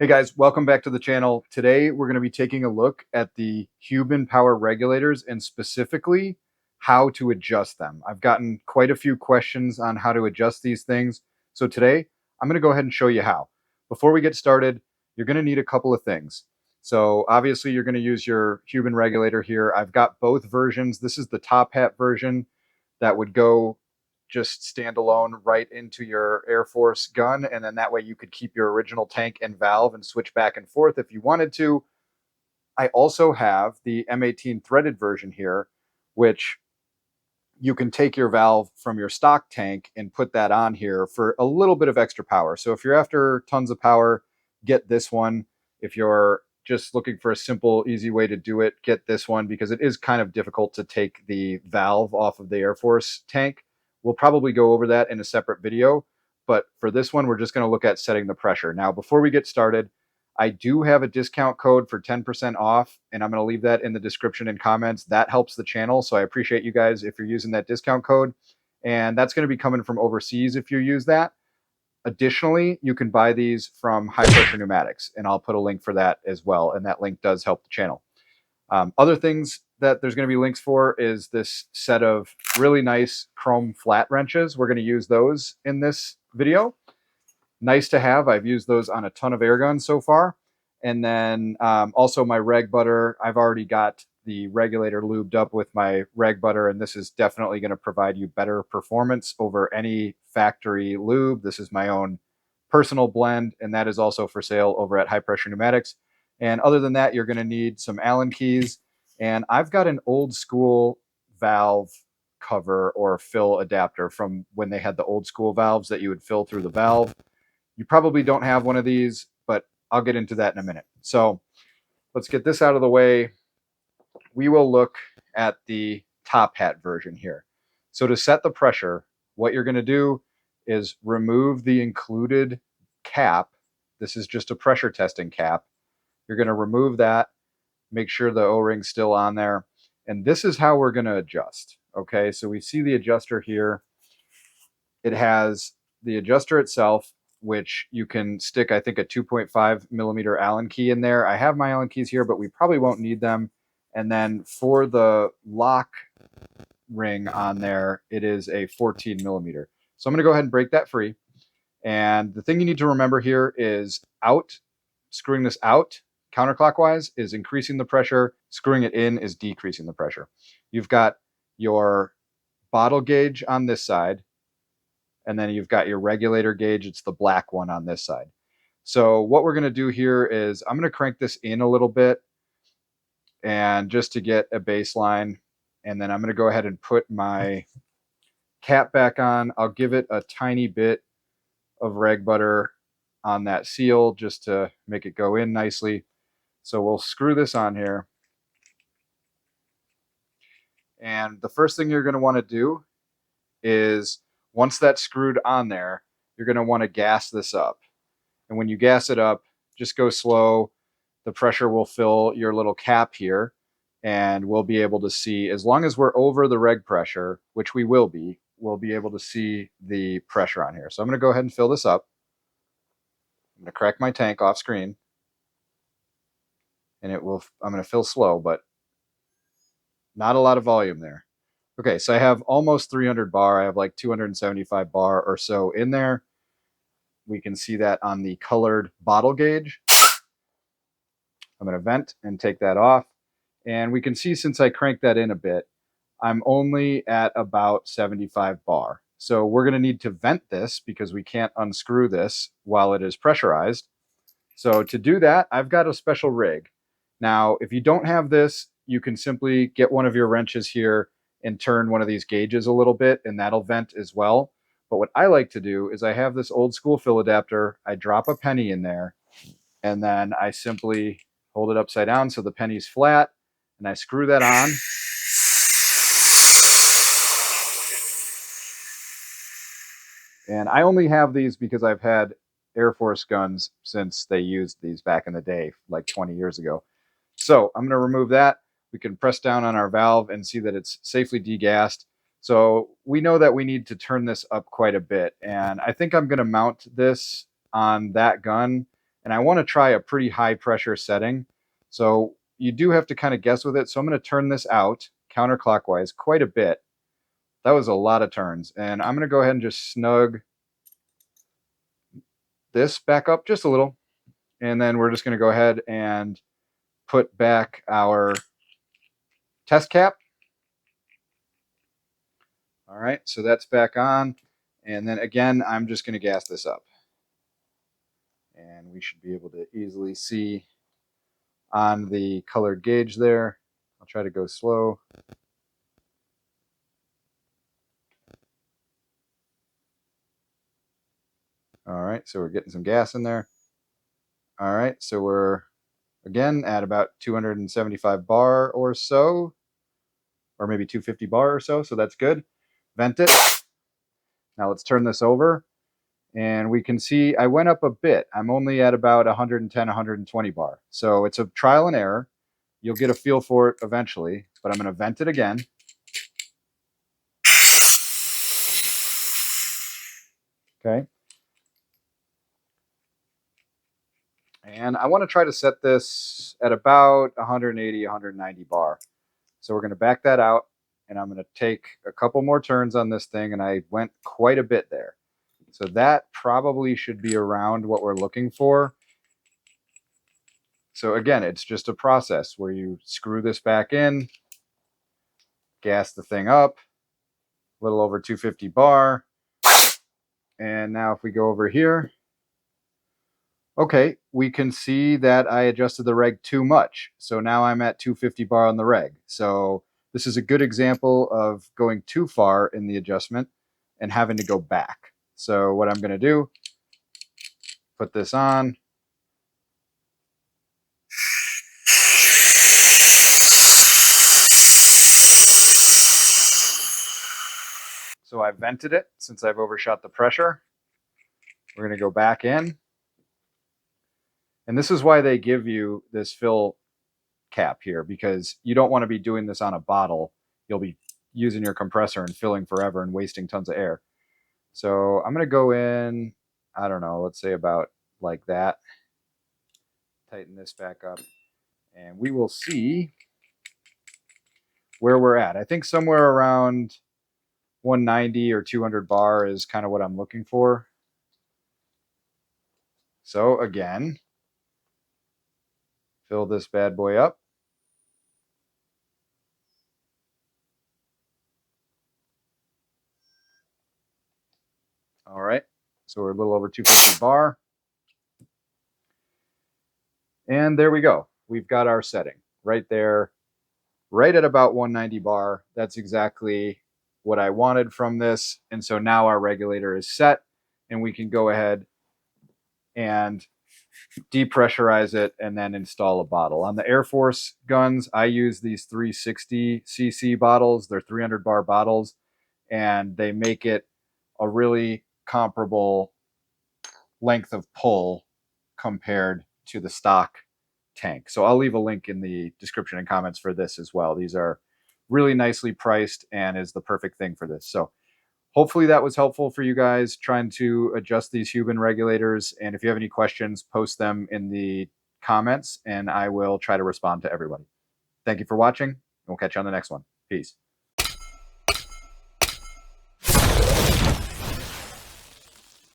Hey guys, welcome back to the channel. Today we're going to be taking a look at the Huben Power regulators and specifically how to adjust them. I've gotten quite a few questions on how to adjust these things. So today I'm going to go ahead and show you how. Before we get started, you're going to need a couple of things. So obviously you're going to use your Huben regulator here. I've got both versions. This is the top hat version that would go just standalone right into your Airforce gun, and then that way you could keep your original tank and valve and switch back and forth if you wanted to. I also have the M18 threaded version here, which you can take your valve from your stock tank and put that on here for a little bit of extra power. So if you're after tons of power, get this one. If you're just looking for a simple, easy way to do it, get this one, because it is kind of difficult to take the valve off of the Airforce tank. We'll probably go over that in a separate video, but for this one, we're just going to look at setting the pressure. Now, before we get started, I do have a discount code for 10% off, and I'm going to leave that in the description and comments. That helps the channel, so I appreciate you guys if you're using that discount code. And that's going to be coming from overseas if you use that. Additionally, you can buy these from High Pressure Pneumatics, and I'll put a link for that as well, and that link does help the channel. Other things that there's going to be links for is this set of really nice chrome flat wrenches. We're going to use those in this video. Nice to have. I've used those on a ton of Airguns so far. And then also my REG butter. I've already got the regulator lubed up with my REG butter, and this is definitely going to provide you better performance over any factory lube. This is my own personal blend, and that is also for sale over at High Pressure Pneumatics. And other than that, you're going to need some Allen keys. And I've got an old school valve cover or fill adapter from when they had the old school valves that you would fill through the valve. You probably don't have one of these, but I'll get into that in a minute. So let's get this out of the way. We will look at the top hat version here. So to set the pressure, what you're going to do is remove the included cap. This is just a pressure testing cap. You're going to remove that, make sure the O-ring's still on there. And this is how we're going to adjust. Okay, so we see the adjuster here. It has the adjuster itself, which you can stick, I think, a 2.5 millimeter Allen key in there. I have my Allen keys here, but we probably won't need them. And then for the lock ring on there, it is a 14 millimeter. So I'm going to go ahead and break that free. And the thing you need to remember here is screwing this out counterclockwise is increasing the pressure. Screwing it in is decreasing the pressure. You've got your bottle gauge on this side, and then you've got your regulator gauge. It's the black one on this side. So what we're going to do here is I'm going to crank this in a little bit, and just to get a baseline, and then I'm going to go ahead and put my cap back on. I'll give it a tiny bit of reg butter on that seal just to make it go in nicely. So we'll screw this on here. And the first thing you're going to want to do is, once that's screwed on there, you're going to want to gas this up. And when you gas it up, just go slow. The pressure will fill your little cap here, and we'll be able to see, as long as we're over the reg pressure, which we will be, we'll be able to see the pressure on here. So I'm going to go ahead and fill this up. I'm going to crack my tank off screen, and I'm going to fill slow, but not a lot of volume there. Okay, so I have almost 300 bar. I have like 275 bar or so in there. We can see that on the colored bottle gauge. I'm going to vent and take that off. And we can see, since I cranked that in a bit, I'm only at about 75 bar. So we're going to need to vent this because we can't unscrew this while it is pressurized. So to do that, I've got a special rig. Now, if you don't have this, you can simply get one of your wrenches here and turn one of these gauges a little bit, and that'll vent as well. But what I like to do is I have this old school fill adapter. I drop a penny in there, and then I simply hold it upside down so the penny's flat, and I screw that on. And I only have these because I've had Airforce guns since they used these back in the day, like 20 years ago. So I'm going to remove that. We can press down on our valve and see that it's safely degassed. So we know that we need to turn this up quite a bit. And I think I'm going to mount this on that gun and I want to try a pretty high pressure setting. So you do have to kind of guess with it. So I'm going to turn this out counterclockwise quite a bit. That was a lot of turns. And I'm going to go ahead and just snug this back up just a little. And then we're just going to go ahead and put back our test cap. All right, so that's back on. And then again, I'm just going to gas this up. And we should be able to easily see on the colored gauge there. I'll try to go slow. All right, so we're getting some gas in there. All right, so we're again at about 275 bar or so, or maybe 250 bar or so, so that's good. Vent it. Now let's turn this over, and we can see I went up a bit. I'm only at about 110, 120 bar. So it's a trial and error. You'll get a feel for it eventually, but I'm going to vent it again. Okay. And I want to try to set this at about 180, 190 bar. So we're going to back that out, and I'm going to take a couple more turns on this thing, and I went quite a bit there. So that probably should be around what we're looking for. So again, it's just a process where you screw this back in, gas the thing up, a little over 250 bar. And now if we go over here, okay, we can see that I adjusted the reg too much. So now I'm at 250 bar on the reg. So this is a good example of going too far in the adjustment and having to go back. So what I'm going to do, put this on. So I vented it since I've overshot the pressure. We're going to go back in. And this is why they give you this fill cap here, because you don't want to be doing this on a bottle. You'll be using your compressor and filling forever and wasting tons of air. So I'm going to go in, I don't know, let's say about like that. Tighten this back up, and we will see where we're at. I think somewhere around 190 or 200 bar is kind of what I'm looking for. So again, fill this bad boy up. All right, so we're a little over 250 bar. And there we go. We've got our setting right there, right at about 190 bar. That's exactly what I wanted from this. And so now our regulator is set, and we can go ahead and depressurize it and then install a bottle. On the Airforce guns, I use these 360cc bottles. They're 300 bar bottles, and they make it a really comparable length of pull compared to the stock tank. So I'll leave a link in the description and comments for this as well. These are really nicely priced and is the perfect thing for this. So hopefully that was helpful for you guys trying to adjust these Huben regulators. And if you have any questions, post them in the comments and I will try to respond to everybody. Thank you for watching. We'll catch you on the next one. Peace.